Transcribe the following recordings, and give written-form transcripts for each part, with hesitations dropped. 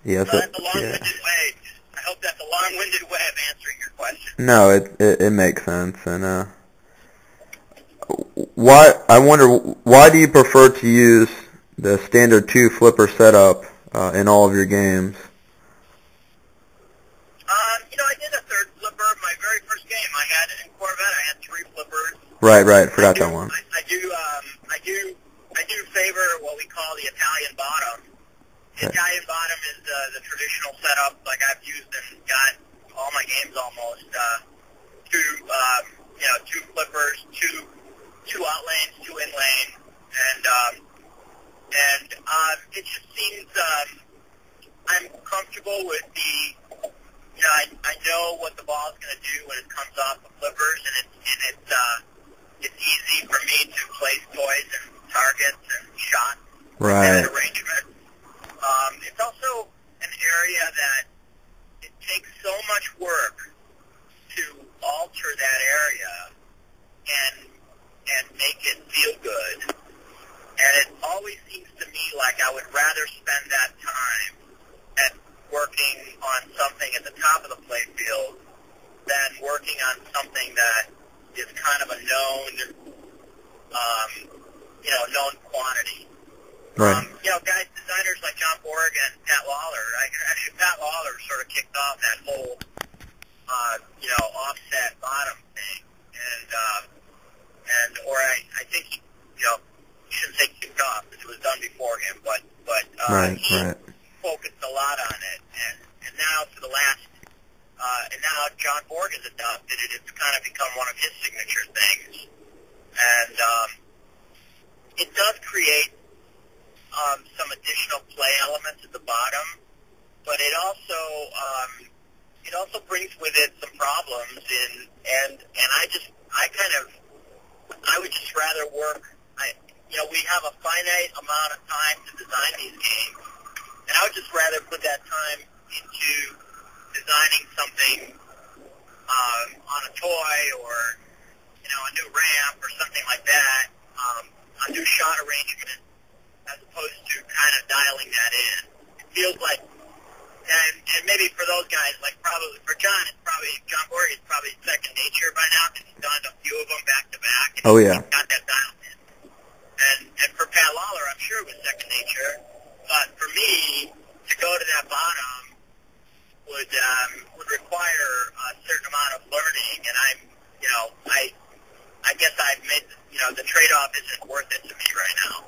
Yes. So that's a long-winded way. I hope that's a long-winded way of answering your question. No, it makes sense. And I wonder, why do you prefer to use the standard 2 flipper setup in all of your games? I did a third flipper. My very first game, I had in Corvette, I had 3 flippers. Right. Forgot that one. I do favor what we call the Italian bottom. The Italian bottom is the traditional setup, like I've used and got all my games almost. Two flippers, two out lanes, 2 in lane, and it just seems I'm comfortable with the. I know what the ball is going to do when it comes off the flippers, and it's easy for me to place toys and targets and shots Right. and arrangement. It's also an area that it takes so much work to alter that area and make it feel good. And it always seems to me like I would rather spend that time at working on something at the top of the playfield than working on something that is kind of a known quantity. Right. Guys, designers like John Borg and Pat Lawler, actually Pat Lawler sort of kicked off that whole, offset bottom thing. I think he shouldn't say kicked off because it was done before him, but he focused a lot on it. And now to the last, and now John Borg has adopted it. It's kind of become one of his signature things. And it does create some additional play elements at the bottom, but it also brings with it some problems. And I would just rather work. We have a finite amount of time to design these games, and I would just rather put that time into designing something on a toy or a new ramp or something like that, a new shot arrangement, as opposed to kind of dialing that in. It feels like, and maybe for those guys, like probably for John, John Borg is probably second nature by now because he's done a few of them back to back. And he's got that dialed in. And for Pat Lawler, I'm sure it was second nature. But for me, to go to that bottom would require a certain amount of learning, and I guess I've made the trade-off isn't worth it to me right now.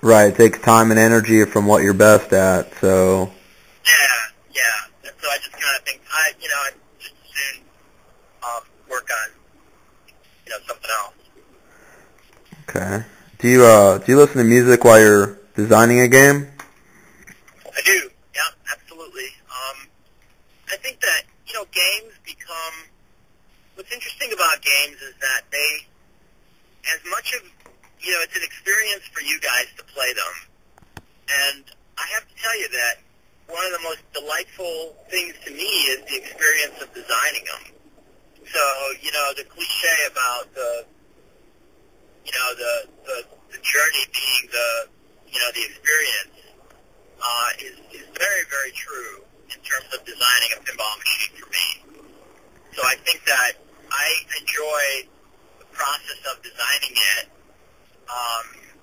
Right, it takes time and energy from what you're best at, so. Yeah. And so I just kind of think I just as soon work on something else. Okay. Do you listen to music while you're designing a game? I do. Yeah, absolutely. I think that games become. What's interesting about games is that they, as much of it's an experience for you guys to play them, and I have to tell you that one of the most delightful things to me is the experience of designing them. So the cliche about the journey being the experience is very, very true in terms of designing a pinball machine for me. So I think that I enjoy the process of designing it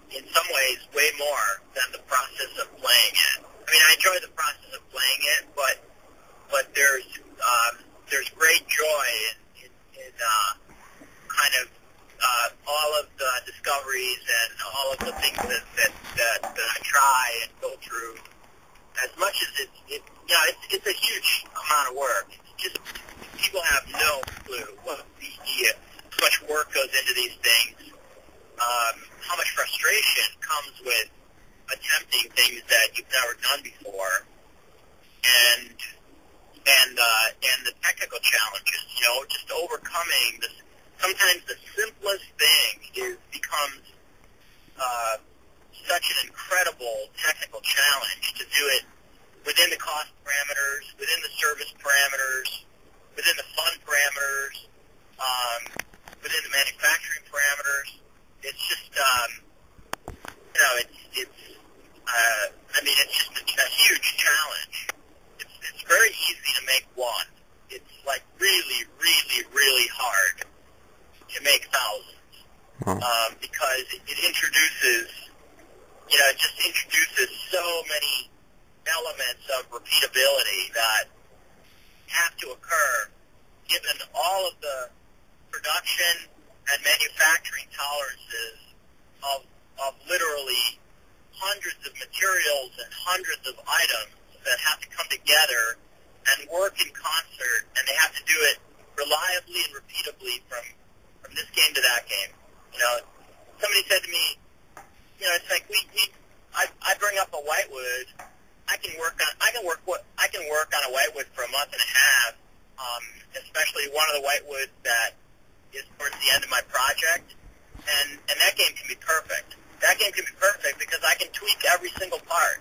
in some ways way more than the process of playing it. I mean, I enjoy the process of playing it, but there's great joy in kind of all of the discoveries and all of the things that I try and go through. As much as it's a huge amount of work. It's just people have no clue what how much work goes into these things. How much frustration comes with attempting things that you've never done before, and the technical challenges. Just overcoming this. Sometimes the simplest thing becomes such an incredible technical challenge to do it within the cost parameters, within the service parameters, within the fun parameters, within the manufacturing parameters. It's just, it's just a huge challenge. many elements of repeatability that have to occur given all of the production and manufacturing tolerances of literally hundreds of materials and hundreds of items that have to come together and work in concert, and they have to do it reliably and repeatably from this game to that game. You know, somebody said to me, you know, it's like I bring up a whitewood. I can work on a whitewood for a month and a half, especially one of the whitewoods that is towards the end of my project, and that game can be perfect. That game can be perfect because I can tweak every single part.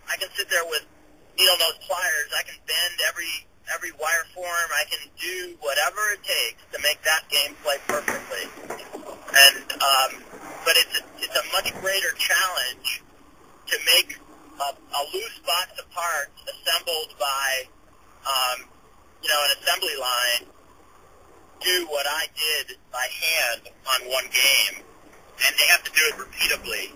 I can sit there with needle nose pliers. I can bend every wire form. I can do whatever it takes to make that game play perfectly. And but it's a much greater challenge to make a loose box of parts assembled by an assembly line do what I did by hand on one game, and they have to do it repeatably.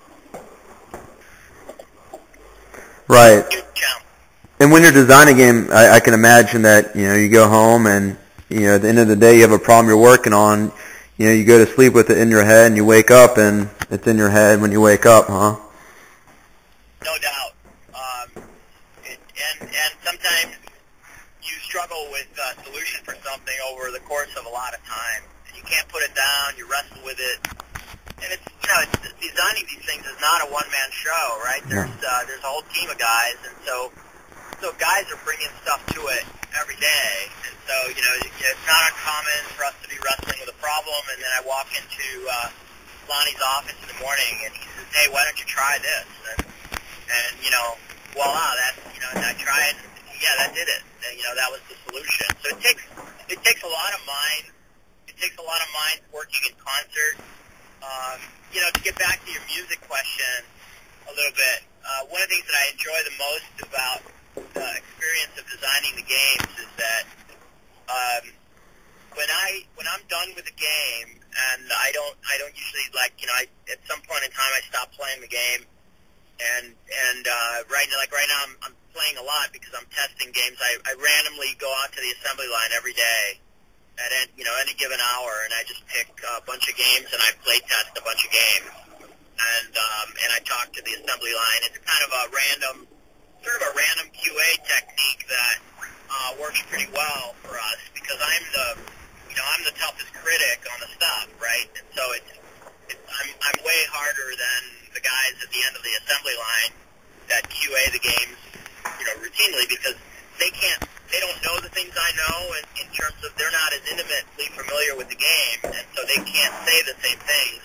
Right. Huge challenge. And when you're designing a game, I can imagine that, you know, you go home and, you know, at the end of the day you have a problem you're working on, you know, you go to sleep with it in your head and you wake up and it's in your head when you wake up, huh? No doubt. And sometimes you struggle with a solution for something over the course of a lot of time. And you can't put it down, you wrestle with it. And it's, you know, designing these things is not a one-man show, right? There's a whole team of guys, and so guys are bringing stuff to it every day. And so, you know, it's not uncommon for us to be wrestling with a problem, and then I walk into Lonnie's office in the morning, and he says, "Hey, why don't you try this?" And you know, voila, and I try it, and yeah, that did it. And, you know, that was the solution. So it takes a lot of mind. It takes a lot of mind working in concert. You know, to get back to your music question a little bit, one of the things that I enjoy the most about the experience of designing the games is that when I'm done with a game, and I don't usually, like, you know, at some point in time I stop playing the game, and right now I'm playing a lot because I'm testing games. I randomly go out to the assembly line every day at any given hour, and I just pick a bunch of games and I play test a bunch of games, and I talk to the assembly line. It's kind of a random QA technique that works pretty well for us because I'm the toughest critic on the stuff, right? And so I'm way harder than the guys at the end of the assembly line that QA the games, you know, routinely, because they don't know the things I know in terms of they're not as intimately familiar with the game, and so they can't say the same things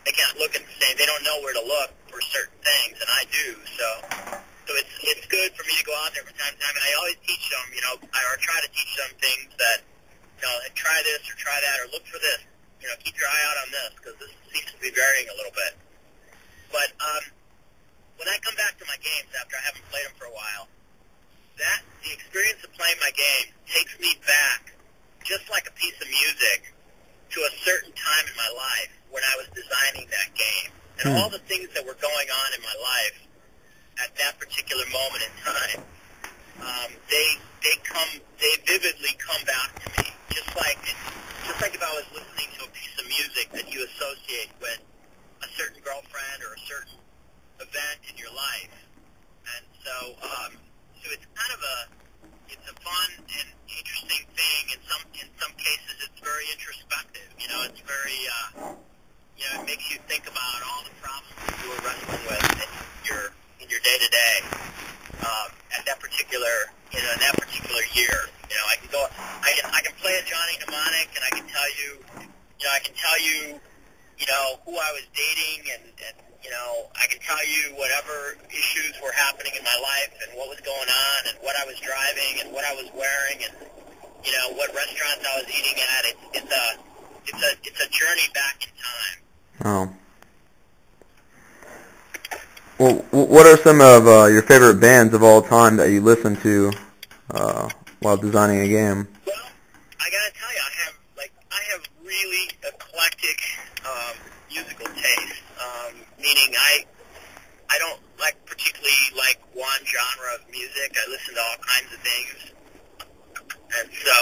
they can't look at the same, they don't know where to look for certain things, and I do, so it's good for me to go out there from time to time, and I always teach them, you know, or try to teach them things that, you know, try this or try that, or look for this, you know, keep your eye out on this, because this seems to be varying a little bit. But when I come back to my games after I haven't played them for a while, the experience of playing my game takes me back, just like a piece of music, to a certain time in my life when I was designing that game. And all the things that were going on in my life at that particular moment in time, they vividly come back to me, just like if I was listening to a piece of music that you associate with a certain girlfriend or a certain event in your life. And so it's kind of it's a fun and interesting thing. In some cases, it's very introspective. You know, it's very it makes you think about all the problems that you were wrestling with in your day to day at that particular year. You know, I can play a Johnny Mnemonic, and I can tell you, who I was dating, and you know, I can tell you whatever issues were happening in my life and what was going on and what I was driving and what I was wearing and, you know, what restaurants I was eating at. It's a journey back in time. Oh. Well, what are some of your favorite bands of all time that you listen to while designing a game? Well, I gotta tell you, I have really eclectic musical taste. Meaning I don't particularly like listen to all kinds of things. And so,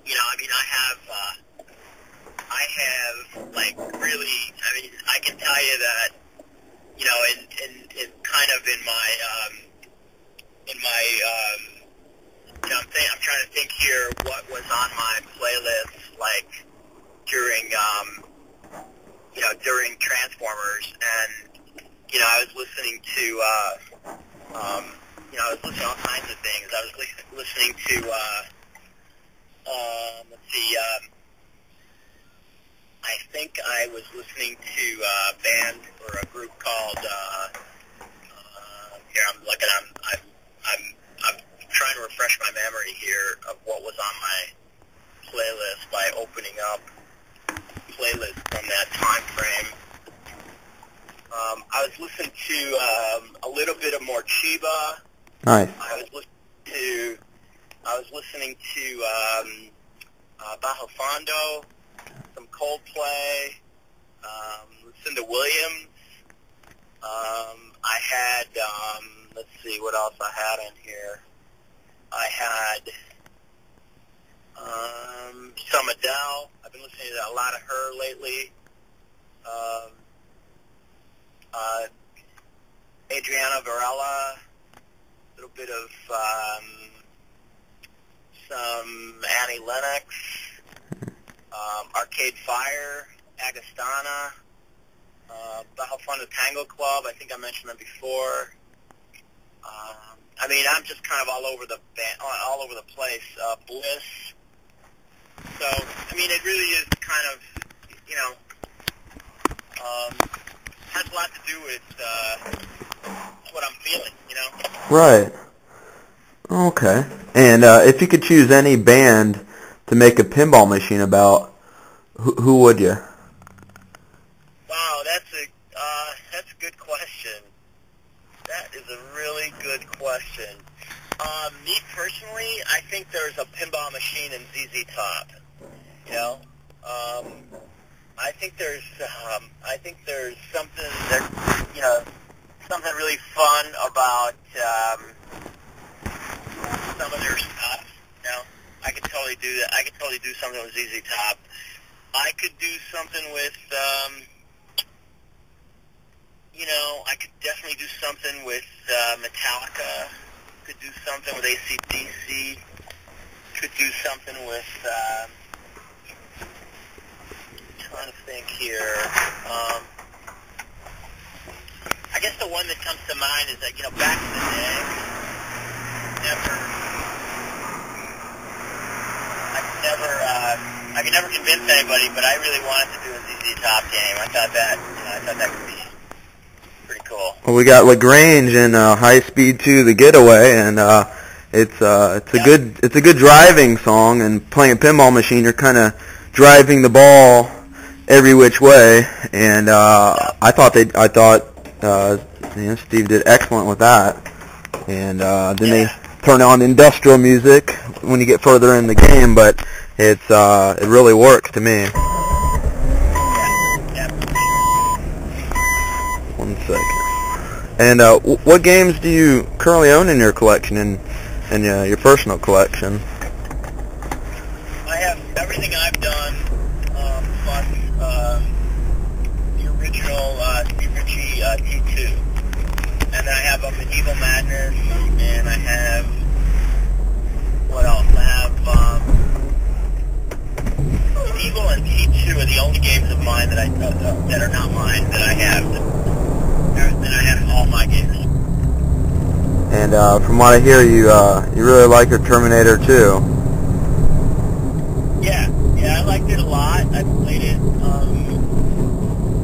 you know, I mean, I have, like, really, I mean, I can tell you that, you know, in kind of in my, you know, I'm trying to think here what was on my playlist, like, during, you know, during Transformers, and, you know, I was listening to, you know, I was listening to all kinds of things. I was listening to, let's see, I think I was listening to a band or a group called, here I'm looking, I'm trying to refresh my memory here of what was on my playlist by opening up playlist from that time frame. I was listening to a little bit of Morchiba. Nice. I was listening to Bajo Fondo, some Coldplay, listened to Williams. I had, let's see what else I had in here. I had some Adele. I've been listening to a lot of her lately. Adriana Varela, a little bit of some Annie Lennox, Arcade Fire, Agostana, Bajo Fondo Tango Club. I think I mentioned them before. I mean, I'm just kind of all over the place. Bliss. So, I mean, it really is kind of, you know, has a lot to do with what I'm feeling, you know. Right. Okay. And if you could choose any band to make a pinball machine about, who would you? Wow, that's a good question. That is a really good question. Me personally, I think there's a Pinball Machine in ZZ Top. You know, I think there's something that, you know, something really fun about some of their stuff. You know, I could totally do that. I could totally do something with ZZ Top. I could do something with, you know, I could definitely do something with Metallica. Could do something with AC/DC. Could do something with, trying to think here. I guess the one that comes to mind is that, you know, back in the day, I could never convince anybody, but I really wanted to do a ZZ Top game. I thought that could be pretty cool. Well, we got LaGrange and High Speed 2, The Getaway, and it's a good driving song. And playing a pinball machine, you're kind of driving the ball every which way. And I thought you know, Steve did excellent with that. And then they turn on industrial music when you get further in the game, but it really works to me. One second. And what games do you currently own in your collection, in your personal collection? I have everything I've done, plus the original Steve Ritchie T2. And then I have Medieval Madness, and I have, what else? I have Medieval and T2 are the only games of mine that are not mine that I have. Then I have all my games. And from what I hear, you really like your Terminator 2. Yeah, I liked it a lot. I played it.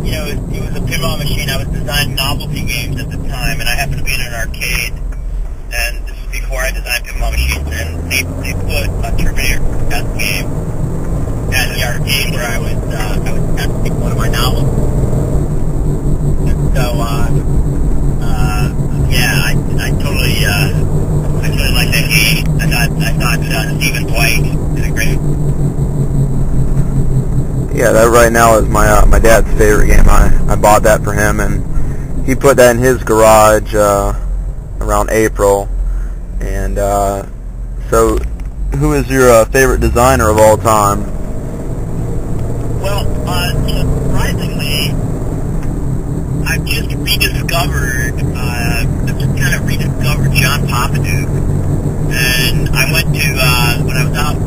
You know, it was a pinball machine. I was designing novelty games at the time, and I happened to be in an arcade. And this was before I designed pinball machines, and they put a Terminator game at the arcade where I was testing one of my novels. And so, yeah, I totally liked that game. I thought Stephen Dwight did a great. Yeah, that right now is my dad's favorite game. I bought that for him, and he put that in his garage around April. And so, who is your favorite designer of all time? Well, surprisingly, I've just rediscovered, John Papaduke. And I went to, when I was out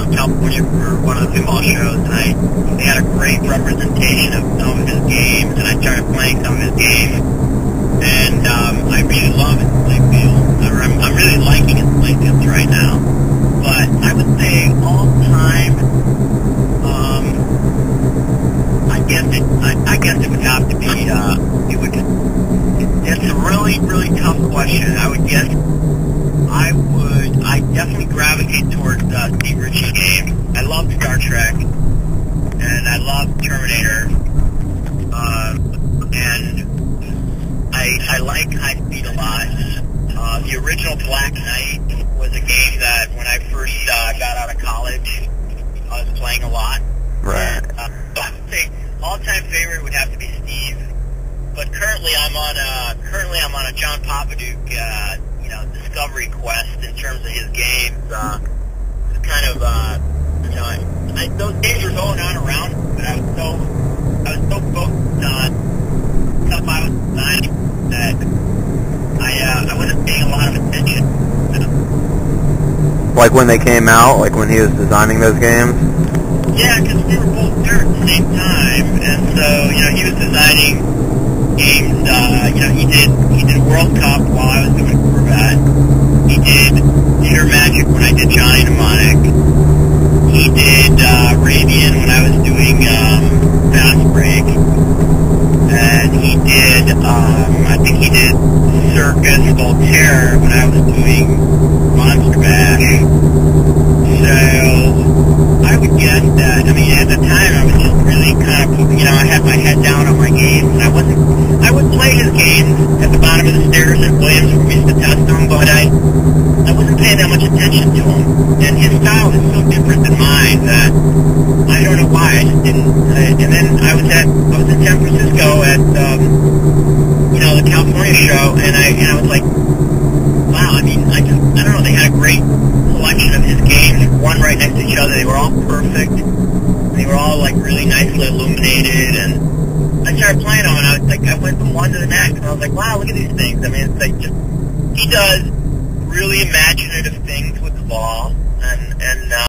in California for one of the pinball shows, and they had a great representation of some of his games, and I started playing some of his games. And I really love his playfield. I'm really liking his playfields right now. But I would say all time, I guess it would have to be, it's a really, really tough question. I would guess I definitely gravitate towards Steve Ritchie's games. I love Star Trek, and I love Terminator, and I like High Speed a lot. The original Black Knight was a game that when I first got out of college, I was playing a lot. Right. So I would say all-time favorite would have to be Steve. But currently I'm on a John Papaduke, discovery quest in terms of his games. It's kind of, those games were going on around, but I was so focused on stuff I was designing that I wasn't paying a lot of attention. Like when they came out, like when he was designing those games? Yeah, because we were both there at the same time, and so, he was designing games, he did World Cup while I was doing Corvette. He did Pure Magic when I did Johnny Mnemonic. He did Arabian when I was doing Fast Break. And he did, I think he did Circus Voltaire when I was doing Monster Bash. So I would guess that, at the time I was just really kind of, I had my head down on my games, and I would play his games at the bottom of the stairs at Williams where we used to test them, but I wasn't paying that much attention to him. And his style is so different than mine that I don't know why, I just didn't, and then I was in San Francisco at, the California show, and I was like, wow, I don't know, they had a great collection of his games, one right next to each other. They were all perfect. They were all like really nicely illuminated, and I started playing them, and I was like, I went from one to the next, and I was like, wow, look at these things. It's like he does really imaginative things with the ball,